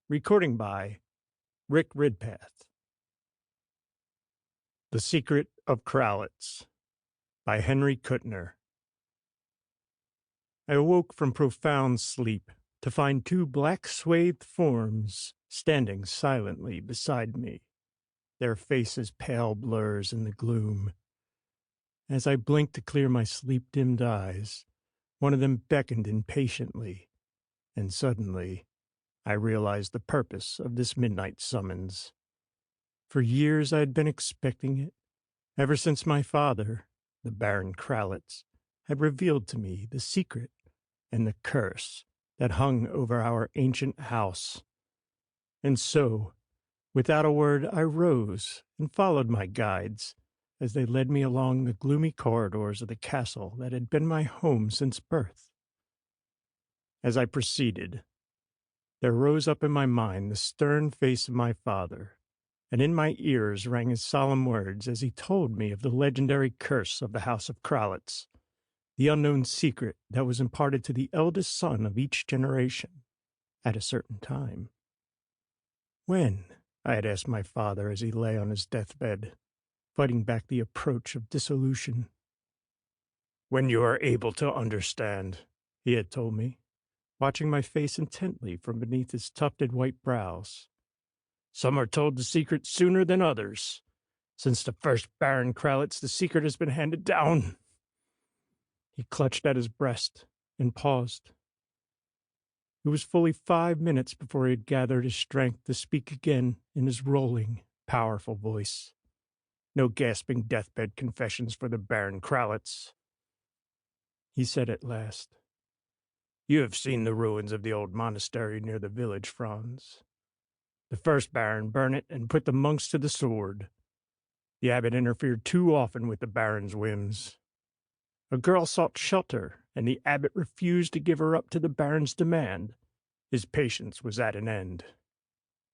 Recording by Rick Ridpath. The Secret of Kralitz by Henry Kuttner. I awoke from profound sleep to find two black-swathed forms standing silently beside me, their faces pale blurs in the gloom. As I blinked to clear my sleep-dimmed eyes, one of them beckoned impatiently, and suddenly I realized the purpose of this midnight summons. For years I had been expecting it, ever since my father, the Baron Kralitz, had revealed to me the secret and the curse that hung over our ancient house. And so, without a word, I rose and followed my guides as they led me along the gloomy corridors of the castle that had been my home since birth. As I proceeded, there rose up in my mind the stern face of my father, and in my ears rang his solemn words as he told me of the legendary curse of the House of Kralitz, the unknown secret that was imparted to the eldest son of each generation at a certain time. When? I had asked my father as he lay on his deathbed, fighting back the approach of dissolution. When you are able to understand, he had told me, watching my face intently from beneath his tufted white brows. Some are told the secret sooner than others. Since the first Baron Kralitz, the secret has been handed down. He clutched at his breast and paused. It was fully 5 minutes before he had gathered his strength to speak again in his rolling, powerful voice. No gasping deathbed confessions for the Baron Kralitz. He said at last, "You have seen the ruins of the old monastery near the village, Franz. The first Baron burned it and put the monks to the sword. The abbot interfered too often with the Baron's whims. A girl sought shelter, and the abbot refused to give her up to the Baron's demand. His patience was at an end.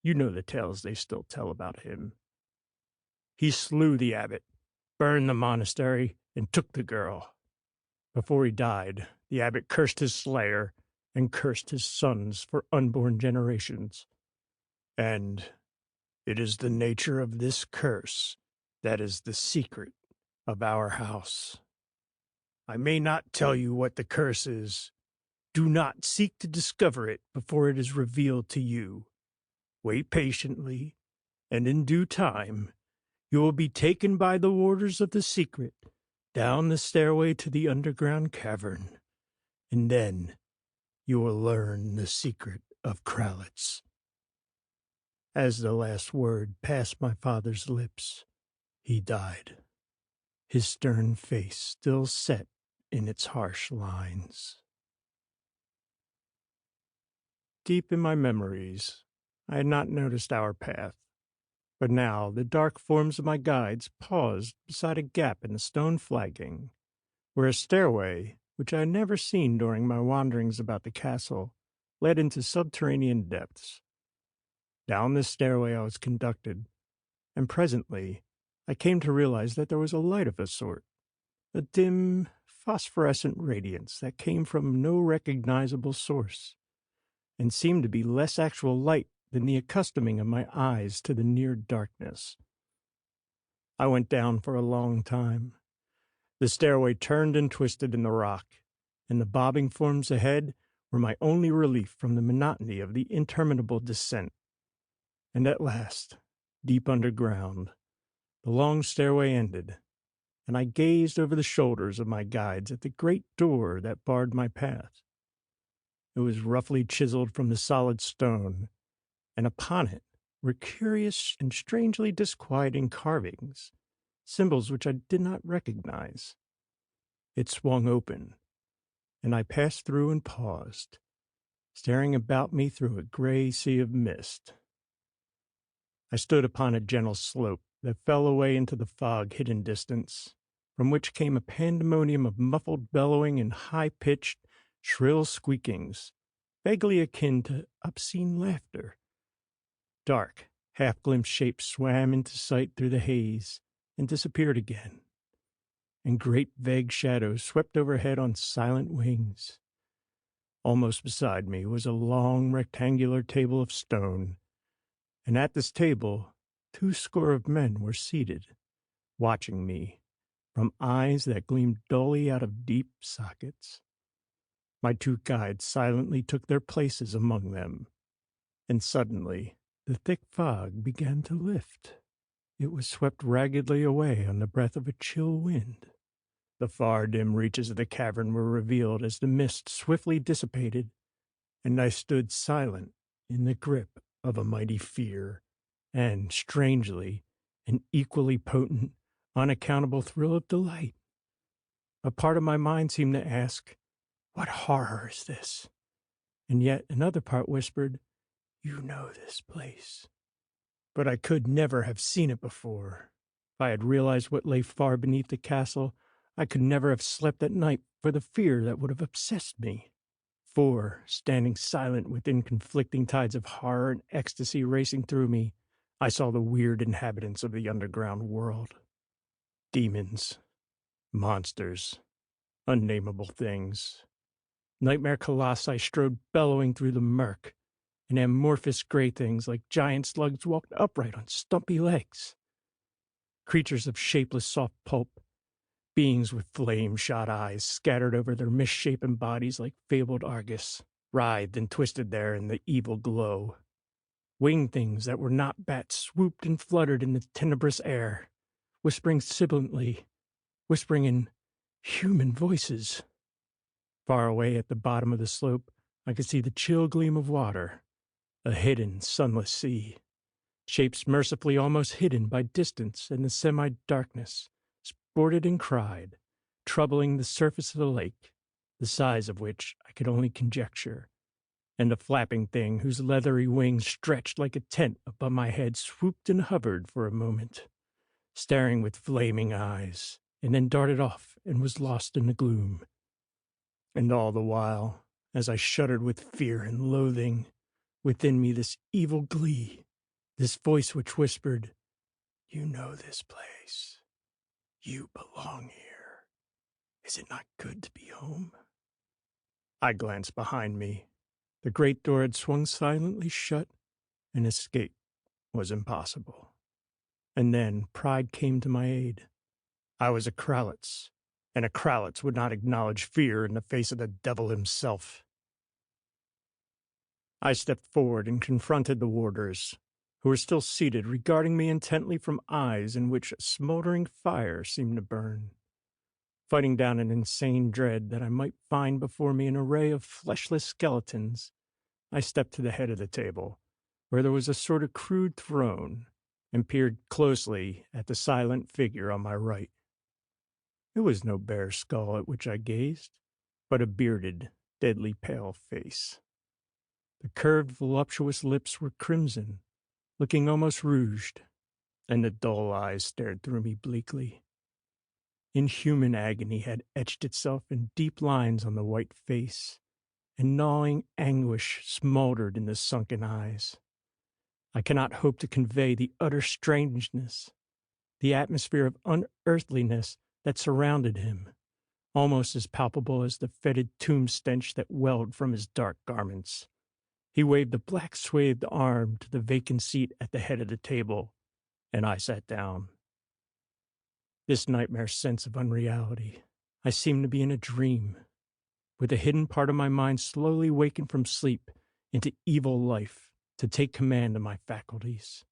You know the tales they still tell about him. He slew the abbot, burned the monastery, and took the girl. Before he died, the abbot cursed his slayer and cursed his sons for unborn generations. And it is the nature of this curse that is the secret of our house. I may not tell you what the curse is. Do not seek to discover it before it is revealed to you. Wait patiently, and in due time, you will be taken by the warders of the secret down the stairway to the underground cavern, and then you will learn the secret of Kralitz." As the last word passed my father's lips, he died, his stern face still set in its harsh lines. Deep in my memories, I had not noticed our path, but now the dark forms of my guides paused beside a gap in the stone flagging, where a stairway, which I had never seen during my wanderings about the castle, led into subterranean depths. Down this stairway I was conducted, and presently I came to realize that there was a light of a sort, a dim, phosphorescent radiance that came from no recognizable source, and seemed to be less actual light than the accustoming of my eyes to the near darkness. I went down for a long time. The stairway turned and twisted in the rock, and the bobbing forms ahead were my only relief from the monotony of the interminable descent. And at last, deep underground, the long stairway ended, and I gazed over the shoulders of my guides at the great door that barred my path. It was roughly chiseled from the solid stone, and upon it were curious and strangely disquieting carvings, symbols which I did not recognize. It swung open, and I passed through and paused, staring about me through a gray sea of mist. I stood upon a gentle slope that fell away into the fog-hidden distance, from which came a pandemonium of muffled bellowing and high-pitched, shrill squeakings, vaguely akin to obscene laughter. Dark, half-glimpsed shapes swam into sight through the haze and disappeared again, and great vague shadows swept overhead on silent wings. Almost beside me was a long rectangular table of stone, and at this table 2 score of men were seated, watching me from eyes that gleamed dully out of deep sockets. My 2 guides silently took their places among them, and suddenly the thick fog began to lift. It was swept raggedly away on the breath of a chill wind. The far dim reaches of the cavern were revealed as the mist swiftly dissipated, and I stood silent in the grip of a mighty fear, and, strangely, an equally potent, unaccountable thrill of delight. A part of my mind seemed to ask, "What horror is this?" And yet another part whispered, "You know this place." But I could never have seen it before. If I had realized what lay far beneath the castle, I could never have slept at night for the fear that would have obsessed me. For, standing silent within conflicting tides of horror and ecstasy racing through me, I saw the weird inhabitants of the underground world. Demons, monsters, unnameable things. Nightmare colossi strode bellowing through the murk, and amorphous gray things like giant slugs walked upright on stumpy legs. Creatures of shapeless soft pulp, beings with flame-shot eyes scattered over their misshapen bodies like fabled Argus, writhed and twisted there in the evil glow. Winged things that were not bats swooped and fluttered in the tenebrous air, whispering sibilantly, whispering in human voices. Far away at the bottom of the slope, I could see the chill gleam of water, a hidden, sunless sea. Shapes mercifully almost hidden by distance and the semi-darkness sported and cried, troubling the surface of the lake, the size of which I could only conjecture, and a flapping thing whose leathery wings stretched like a tent above my head swooped and hovered for a moment, staring with flaming eyes, and then darted off and was lost in the gloom. And all the while, as I shuddered with fear and loathing, within me this evil glee, this voice which whispered, "You know this place. You belong here. Is it not good to be home?" I glanced behind me. The great door had swung silently shut, and escape was impossible. And then pride came to my aid. I was a Kralitz, and a Kralitz would not acknowledge fear in the face of the devil himself. I stepped forward and confronted the warders, who were still seated, regarding me intently from eyes in which a smoldering fire seemed to burn. Fighting down an insane dread that I might find before me an array of fleshless skeletons, I stepped to the head of the table, where there was a sort of crude throne, and peered closely at the silent figure on my right. It was no bare skull at which I gazed, but a bearded, deadly pale face. The curved, voluptuous lips were crimson, looking almost rouged, and the dull eyes stared through me bleakly. Inhuman agony had etched itself in deep lines on the white face, and gnawing anguish smoldered in the sunken eyes. I cannot hope to convey the utter strangeness, the atmosphere of unearthliness that surrounded him, almost as palpable as the fetid tomb stench that welled from his dark garments. He waved a black swathed arm to the vacant seat at the head of the table, and I sat down. This nightmare sense of unreality. I seemed to be in a dream, with a hidden part of my mind slowly wakened from sleep into evil life to take command of my faculties.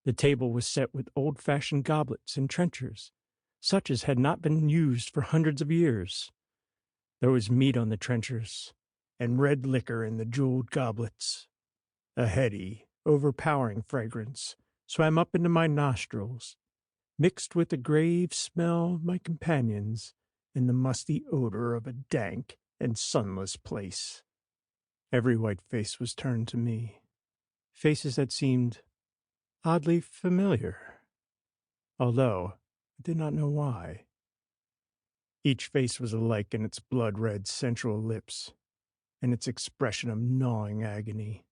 The table was set with old-fashioned goblets and trenchers, such as had not been used for hundreds of years. There was meat on the trenchers, and red liquor in the jeweled goblets. A heady, overpowering fragrance swam up into my nostrils, mixed with the grave smell of my companions and the musty odor of a dank and sunless place. Every white face was turned to me, faces that seemed oddly familiar, although I did not know why. Each face was alike in its blood-red sensual lips and its expression of gnawing agony,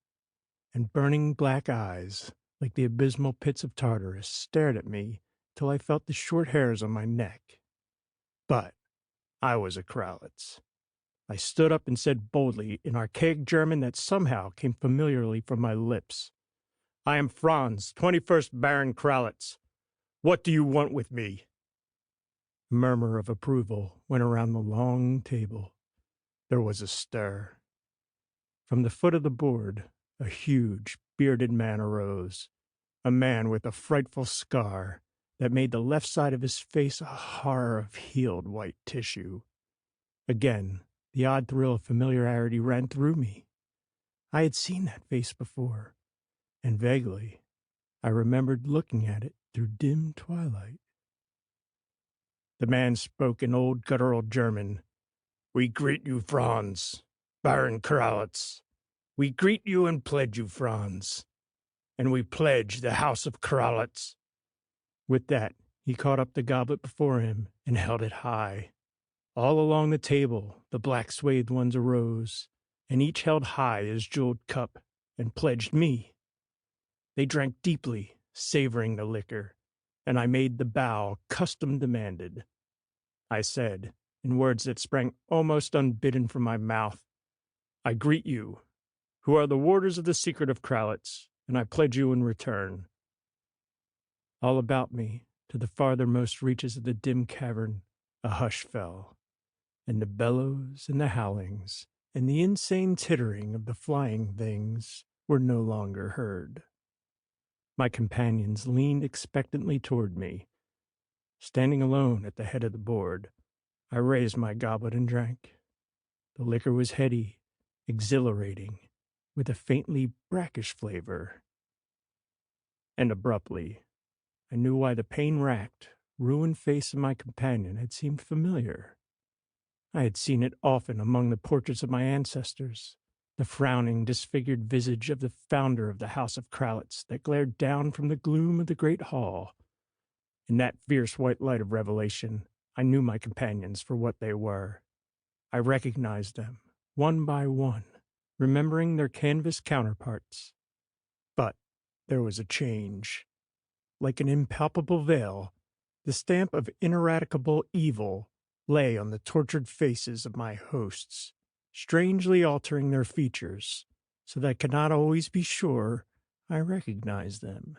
and burning black eyes, like the abysmal pits of Tartarus, stared at me till I felt the short hairs on my neck. But I was a Kralitz, I stood up and said boldly, in archaic German that somehow came familiarly from my lips, "I am Franz, 21st Baron Kralitz. What do you want with me?" A murmur of approval went around the long table. There was a stir. From the foot of the board, a huge, bearded man arose, a man with a frightful scar that made the left side of his face a horror of healed white tissue. Again, the odd thrill of familiarity ran through me. I had seen that face before, and vaguely, I remembered looking at it through dim twilight. The man spoke in old guttural German. "We greet you, Franz, Baron Kralitz. We greet you and pledge you, Franz. And we pledge the House of Kralitz." With that, he caught up the goblet before him and held it high. All along the table, the black swathed ones arose, and each held high his jeweled cup and pledged me. They drank deeply, savoring the liquor, and I made the bow custom demanded. I said, in words that sprang almost unbidden from my mouth, "I greet you, who are the warders of the secret of Kralitz, and I pledge you in return." All about me, to the farthermost reaches of the dim cavern, a hush fell, and the bellows and the howlings and the insane tittering of the flying things were no longer heard. My companions leaned expectantly toward me. Standing alone at the head of the board, I raised my goblet and drank. The liquor was heady, exhilarating, with a faintly brackish flavor. And abruptly, I knew why the pain-racked, ruined face of my companion had seemed familiar. I had seen it often among the portraits of my ancestors, the frowning, disfigured visage of the founder of the House of Kralitz that glared down from the gloom of the great hall. In that fierce white light of revelation, I knew my companions for what they were. I recognized them, one by one, remembering their canvas counterparts. But there was a change. Like an impalpable veil, the stamp of ineradicable evil lay on the tortured faces of my hosts, strangely altering their features, so that I could not always be sure I recognized them.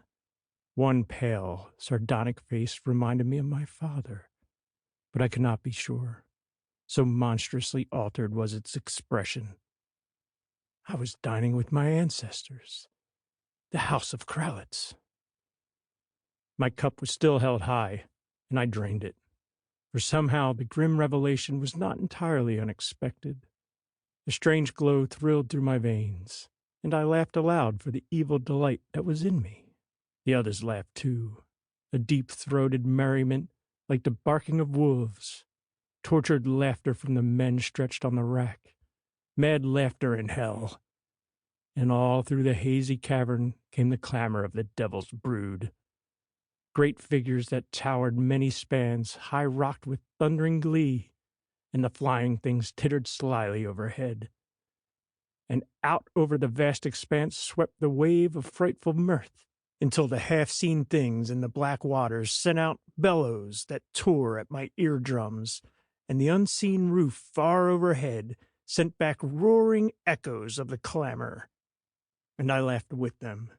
One pale, sardonic face reminded me of my father, but I could not be sure. So monstrously altered was its expression. I was dining with my ancestors, the House of Kralitz. My cup was still held high, and I drained it, for somehow the grim revelation was not entirely unexpected. A strange glow thrilled through my veins, and I laughed aloud for the evil delight that was in me. The others laughed too, a deep-throated merriment like the barking of wolves, tortured laughter from the men stretched on the rack, mad laughter in hell. And all through the hazy cavern came the clamor of the devil's brood. Great figures that towered many spans, high-rocked with thundering glee, and the flying things tittered slyly overhead. And out over the vast expanse swept the wave of frightful mirth, until the half-seen things in the black waters sent out bellows that tore at my eardrums, and the unseen roof far overhead sent back roaring echoes of the clamor. And I laughed with them,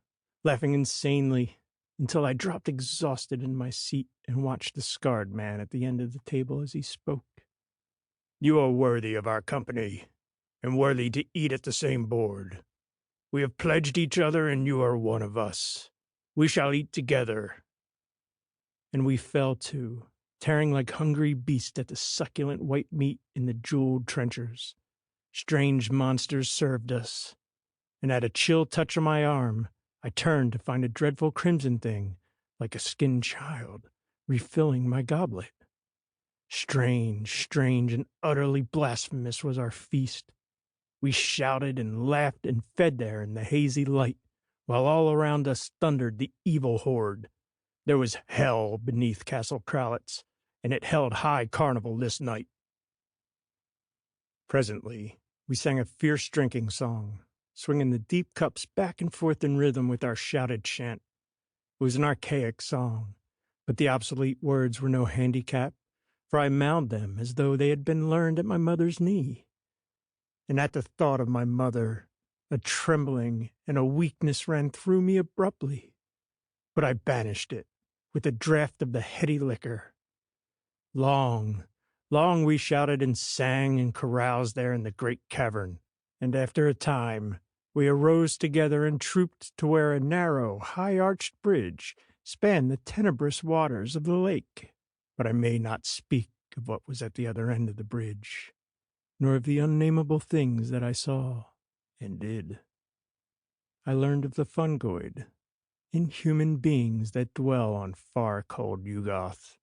laughing insanely, until I dropped exhausted in my seat and watched the scarred man at the end of the table as he spoke. "You are worthy of our company, and worthy to eat at the same board. We have pledged each other, and you are one of us. We shall eat together." And we fell to, tearing like hungry beasts at the succulent white meat in the jeweled trenchers. Strange monsters served us, and at a chill touch on my arm, I turned to find a dreadful crimson thing, like a skinned child, refilling my goblet. Strange, and utterly blasphemous was our feast. We shouted and laughed and fed there in the hazy light, while all around us thundered the evil horde. There was hell beneath Castle Kralitz, and it held high carnival this night. Presently, we sang a fierce drinking song, swinging the deep cups back and forth in rhythm with our shouted chant. It was an archaic song, but the obsolete words were no handicap, for I mouthed them as though they had been learned at my mother's knee. and at the thought of my mother, a trembling and a weakness ran through me abruptly. But I banished it with a draught of the heady liquor. Long, long we shouted and sang and caroused there in the great cavern, and after a time we arose together and trooped to where a narrow, high-arched bridge spanned the tenebrous waters of the lake. But I may not speak of what was at the other end of the bridge, nor of the unnameable things that I saw and did. I learned of the fungoid, inhuman beings that dwell on far cold Yugoth,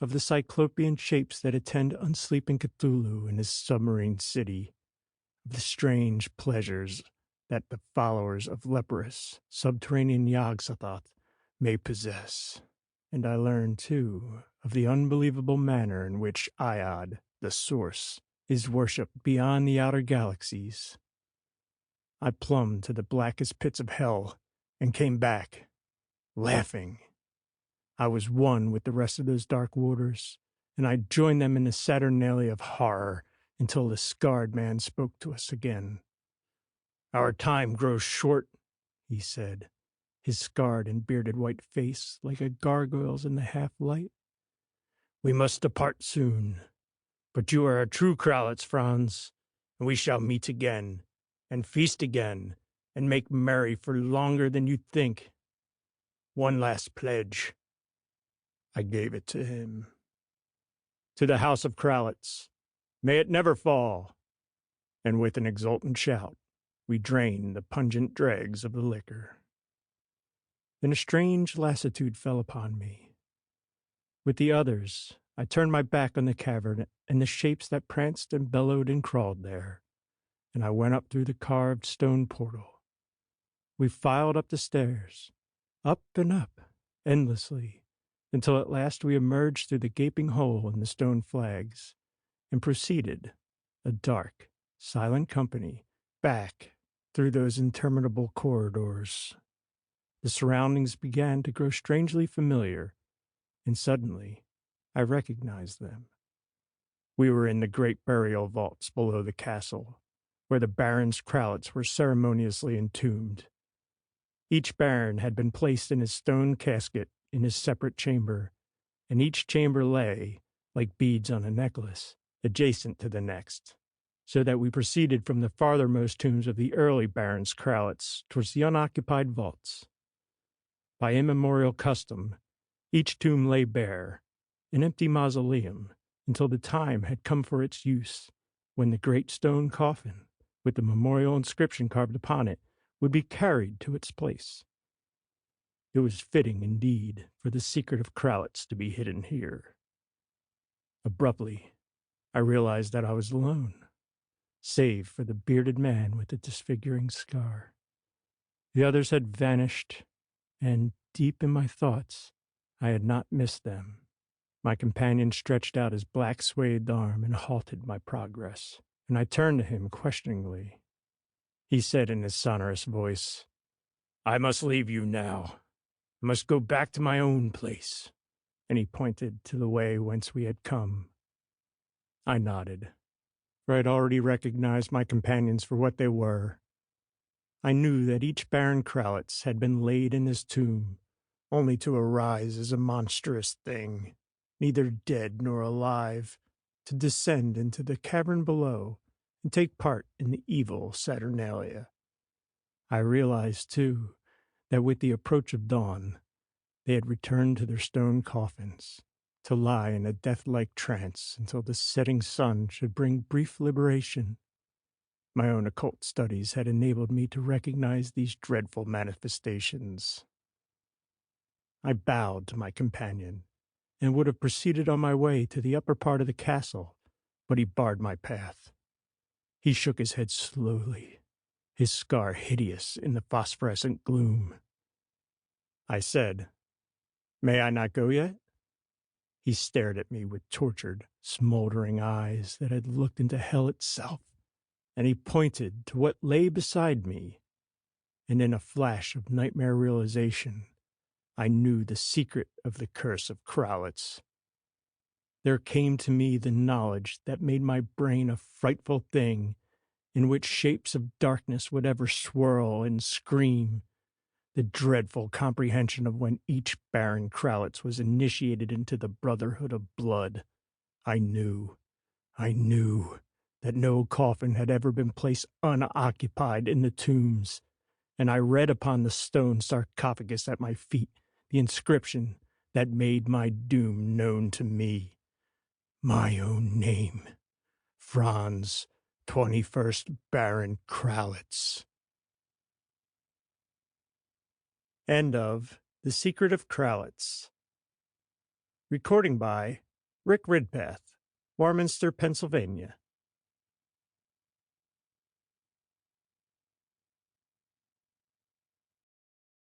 of the cyclopean shapes that attend unsleeping Cthulhu in his submarine city, of the strange pleasures that the followers of leprous, subterranean Yog-Sothoth may possess. And I learned, too, of the unbelievable manner in which Iod, the Source, is worshipped beyond the outer galaxies. I plumbed to the blackest pits of hell and came back, laughing. I was one with the rest of those dark waters, and I joined them in the Saturnalia of horror until the scarred man spoke to us again. "Our time grows short," he said, his scarred and bearded white face like a gargoyle's in the half-light. "We must depart soon, but you are a true Kralitz, Franz, and we shall meet again, and feast again, and make merry for longer than you think. One last pledge." I gave it to him. "To the house of Kralitz. May it never fall." And with an exultant shout, we drained the pungent dregs of the liquor. Then a strange lassitude fell upon me. With the others, I turned my back on the cavern and the shapes that pranced and bellowed and crawled there, and I went up through the carved stone portal. We filed up the stairs, up and up, endlessly, until at last we emerged through the gaping hole in the stone flags, and proceeded, a dark, silent company, back through those interminable corridors. The surroundings began to grow strangely familiar, and suddenly I recognized them. We were in the great burial vaults below the castle, where the barons Kralitz were ceremoniously entombed. Each baron had been placed in his stone casket in his separate chamber, and each chamber lay, like beads on a necklace, adjacent to the next, so that we proceeded from the farthermost tombs of the early barons Kralitz towards the unoccupied vaults. By immemorial custom, each tomb lay bare, an empty mausoleum, until the time had come for its use, when the great stone coffin, with the memorial inscription carved upon it, would be carried to its place. It was fitting, indeed, for the secret of Kralitz to be hidden here. Abruptly, I realized that I was alone, save for the bearded man with the disfiguring scar. The others had vanished, and, deep in my thoughts, I had not missed them. My companion stretched out his black swathed arm and halted my progress, and I turned to him questioningly. He said in his sonorous voice, "I must leave you now. I must go back to my own place," and he pointed to the way whence we had come. I nodded, for I had already recognized my companions for what they were. I knew that each Baron Kralitz had been laid in his tomb, only to arise as a monstrous thing, neither dead nor alive, to descend into the cavern below and take part in the evil Saturnalia. I realized, too, that with the approach of dawn, they had returned to their stone coffins, to lie in a death-like trance until the setting sun should bring brief liberation. My own occult studies had enabled me to recognize these dreadful manifestations. I bowed to my companion, and would have proceeded on my way to the upper part of the castle, but he barred my path. He shook his head slowly, his scar hideous in the phosphorescent gloom. I said, "May I not go yet?" He stared at me with tortured, smoldering eyes that had looked into hell itself, and he pointed to what lay beside me, and in a flash of nightmare realization, I knew the secret of the curse of Kralitz. There came to me the knowledge that made my brain a frightful thing in which shapes of darkness would ever swirl and scream, the dreadful comprehension of when each Baron Kralitz was initiated into the Brotherhood of Blood. I knew that no coffin had ever been placed unoccupied in the tombs, and I read upon the stone sarcophagus at my feet the inscription that made my doom known to me. My own name. Franz, 21st Baron Kralitz. End of The Secret of Kralitz. Recording by Rick Ridpath, Warminster, Pennsylvania.